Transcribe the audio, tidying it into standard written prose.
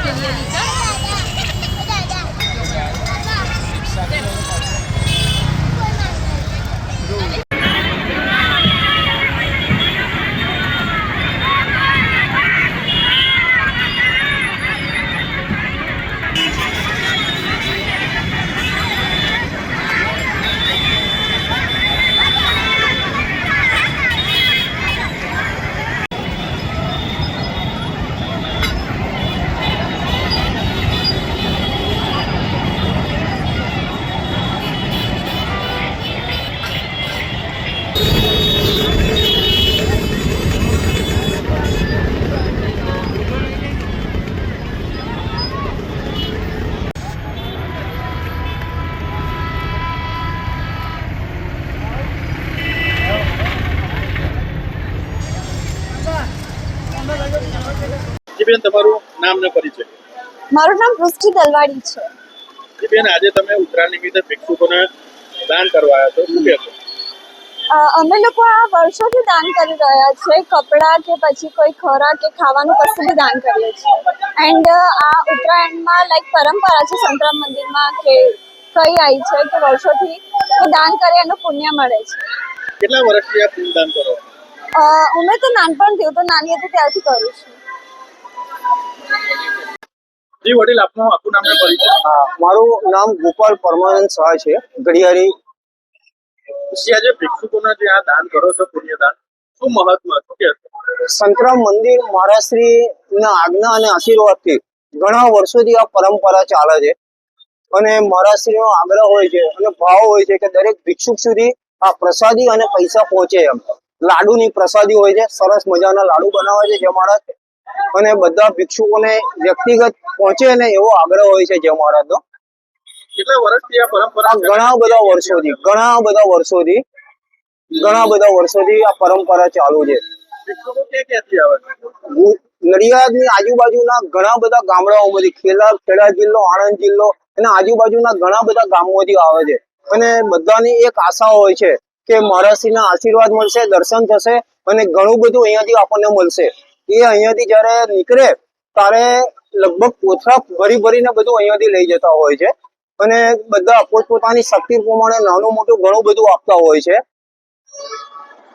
के लिए लीजा। બેન તમારું નામ ને પરિચય? મારું નામ પૃષ્ટિ દલવાડી છે. જી બેન, આજે તમે ઉત્તરાયણ નિમિત્તે ભિક્ષુકોને દાન કરવા આવ્યા છો, શું કહેશો? અમે લોકો આ વર્ષોથી દાન કરી રહ્યા છે. કપડાં કે પછી કોઈ ખોરાક કે ખાવાનું કશું બી દાન કરીએ છીએ. એન્ડ આ ઉત્તરાયણમાં લાઈક પરંપરા છે સંતરામ મંદિરમાં કે કઈ આવી છે કે વર્ષોથી કે દાન કરે એનું પુણ્ય મળે છે. કેટલા વર્ષથી આ પુણ્ય દાન કરો છો? અમે તો નાનપણથી, હું તો નાની હતી ત્યારથી કરું છું. જી વડીલ, આપનું આખું નામ ને પરિચય? મારું નામ ગોપાલ પરમાનંદ શાહ છે, ઘડિયાળી. આજે ભિક્ષુકોને જે આ દાન કરો છો, પુણ્ય દાન, શું મહત્વ છે? સંતરામ મંદિર મહારાજશ્રી ના આજ્ઞા અને આશીર્વાદથી ઘણા વર્ષોથી આ પરંપરા ચાલે છે અને મહારાજશ્રી નો આગ્રહ હોય છે અને ભાવ હોય છે કે દરેક ભિક્ષુક સુધી આ પ્રસાદી અને પૈસા પહોંચે. એમ લાડુની પ્રસાદી હોય છે, સરસ મજાના લાડુ બનાવે છે જે મહારાજ, અને બધા ભિક્ષુકોને વ્યક્તિગત પહોંચે ને એવો આગ્રહ હોય છે જે મહારાજનો. કેટલા વર્ષથી આ પરંપરા? ઘણા બધા વર્ષોથી આ પરંપરા ચાલુ છે. ભિક્ષુકો ક્યાંથી આવે છે? નડિયાદની આજુબાજુના ઘણા બધા ગામડાઓમાંથી, ખેડા જિલ્લો, આણંદ જિલ્લો અને આજુબાજુના ઘણા બધા ગામોમાંથી આવે છે અને બધાની એક આશા હોય છે કે મહારાજશ્રીના આશીર્વાદ મળશે, દર્શન થશે અને ઘણું બધું અહીંયાથી આપણને મળશે. એ અહીંયાથી જયારે નીકળે ત્યારે લગભગ કોથળા ભરીને બધું અહીંયાથી લઈ જતા હોય છે અને બધા પોતપોતાની શક્તિ પ્રમાણે નાનું મોટું ઘણું બધું આપતા હોય છે.